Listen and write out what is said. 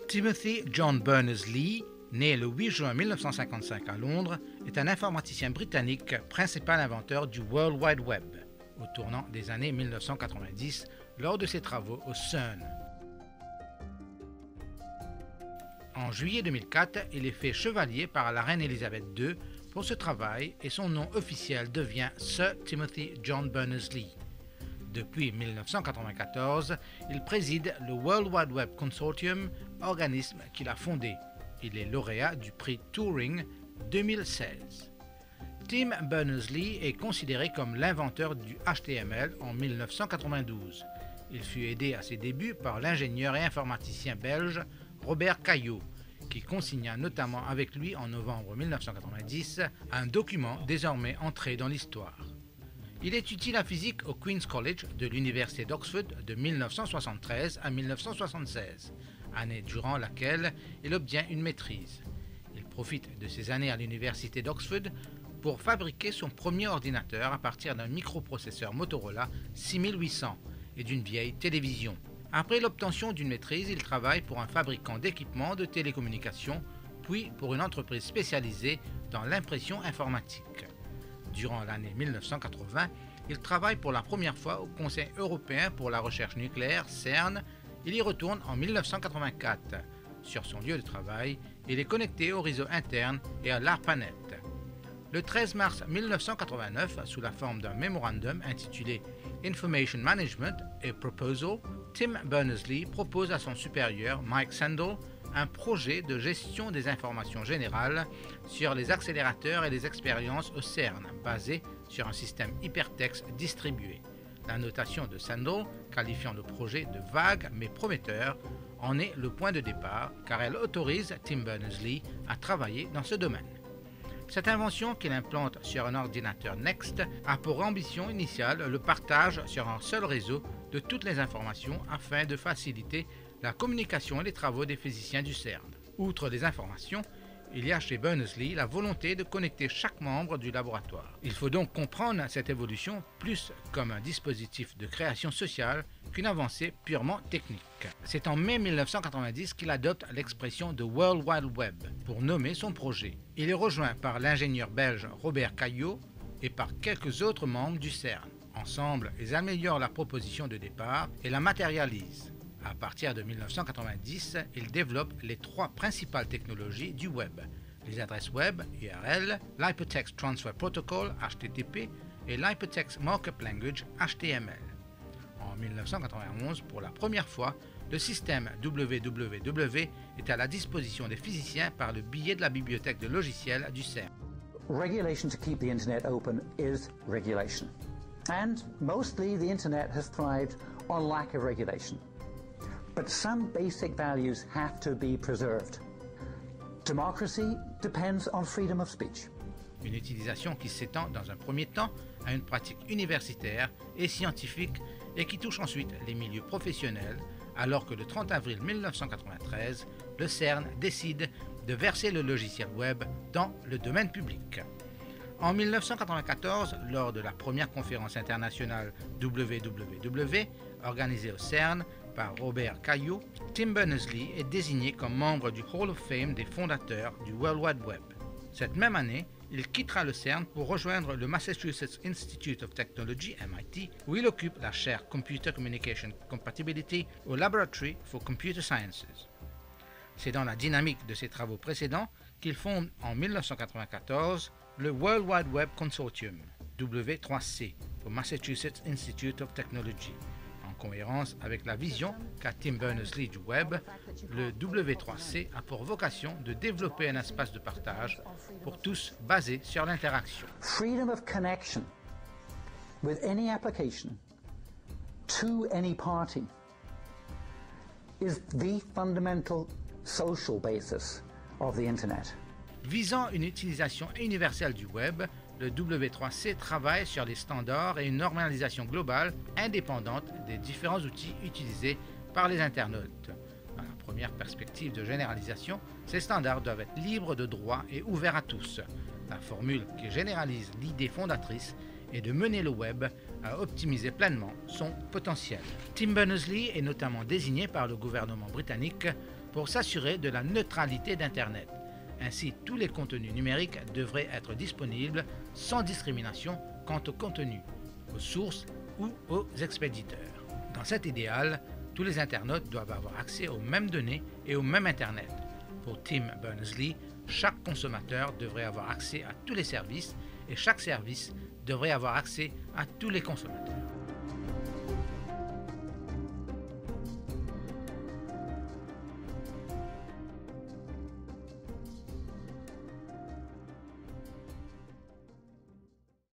Timothy John Berners-Lee, né le 8 juin 1955 à Londres, est un informaticien britannique, principal inventeur du World Wide Web, au tournant des années 1990 lors de ses travaux au CERN. En juillet 2004, il est fait chevalier par la reine Elisabeth II pour ce travail et son nom officiel devient Sir Timothy John Berners-Lee. Depuis 1994, il préside le World Wide Web Consortium, organisme qu'il a fondé. Il est lauréat du prix Turing 2016. Tim Berners-Lee est considéré comme l'inventeur du HTML en 1992. Il fut aidé à ses débuts par l'ingénieur et informaticien belge Robert Caillot, qui consigna notamment avec lui en novembre 1990 un document désormais entré dans l'histoire. Il étudie la physique au Queen's College de l'Université d'Oxford de 1973 à 1976, année durant laquelle il obtient une maîtrise. Il profite de ses années à l'Université d'Oxford pour fabriquer son premier ordinateur à partir d'un microprocesseur Motorola 6800 et d'une vieille télévision. Après l'obtention d'une maîtrise, il travaille pour un fabricant d'équipements de télécommunications, puis pour une entreprise spécialisée dans l'impression informatique. Durant l'année 1980, il travaille pour la première fois au Conseil européen pour la recherche nucléaire, CERN. Il y retourne en 1984. Sur son lieu de travail, il est connecté au réseau interne et à l'ARPANET. Le 13 mars 1989, sous la forme d'un mémorandum intitulé Information Management a Proposal, Tim Berners-Lee propose à son supérieur, Mike Sandel, un projet de gestion des informations générales sur les accélérateurs et les expériences au CERN, basé sur un système hypertexte distribué. La notation de Sandel, qualifiant le projet de vague mais prometteur, en est le point de départ car elle autorise Tim Berners-Lee à travailler dans ce domaine. Cette invention qu'il implante sur un ordinateur Next a pour ambition initiale le partage sur un seul réseau de toutes les informations afin de faciliter la communication et les travaux des physiciens du CERN. Outre les informations, il y a chez Berners-Lee la volonté de connecter chaque membre du laboratoire. Il faut donc comprendre cette évolution plus comme un dispositif de création sociale qu'une avancée purement technique. C'est en mai 1990 qu'il adopte l'expression de World Wide Web pour nommer son projet. Il est rejoint par l'ingénieur belge Robert Caillot et par quelques autres membres du CERN. Ensemble, ils améliorent la proposition de départ et la matérialisent. À partir de 1990, il développe les trois principales technologies du web, les adresses web, URL, l'Hypertext Transfer Protocol, HTTP, et l'Hypertext Markup Language, HTML. En 1991, pour la première fois, le système WWW est à la disposition des physiciens par le biais de la bibliothèque de logiciels du CERN. Regulation to keep the internet open is regulation. And mostly the internet has thrived on lack of regulation. But some basic values have to be preserved. Democracy depends on freedom of speech. Une utilisation qui s'étend dans un premier temps à une pratique universitaire et scientifique et qui touche ensuite les milieux professionnels, alors que le 30 avril 1993, le CERN décide de verser le logiciel web dans le domaine public. En 1994, lors de la première conférence internationale WWW, organisée au CERN par Robert Caillot, Tim Berners-Lee est désigné comme membre du Hall of Fame des fondateurs du World Wide Web. Cette même année, il quittera le CERN pour rejoindre le Massachusetts Institute of Technology, MIT, où il occupe la chaire Computer Communication Compatibility au Laboratory for Computer Sciences. C'est dans la dynamique de ses travaux précédents qu'il fonde en 1994 le World Wide Web Consortium, W3C, au Massachusetts Institute of Technology. En cohérence avec la vision qu'a Tim Berners-Lee du web, le W3C a pour vocation de développer un espace de partage pour tous basé sur l'interaction. Freedom of connection with any application to any party is the fundamental social basis of the internet. Visant une utilisation universelle du web, le W3C travaille sur les standards et une normalisation globale indépendante des différents outils utilisés par les internautes. Dans la première perspective de généralisation, ces standards doivent être libres de droit et ouverts à tous. La formule qui généralise l'idée fondatrice est de mener le web à optimiser pleinement son potentiel. Tim Berners-Lee est notamment désigné par le gouvernement britannique pour s'assurer de la neutralité d'Internet. Ainsi, tous les contenus numériques devraient être disponibles sans discrimination quant au contenu, aux sources ou aux expéditeurs. Dans cet idéal, tous les internautes doivent avoir accès aux mêmes données et au même Internet. Pour Tim Berners-Lee, chaque consommateur devrait avoir accès à tous les services et chaque service devrait avoir accès à tous les consommateurs.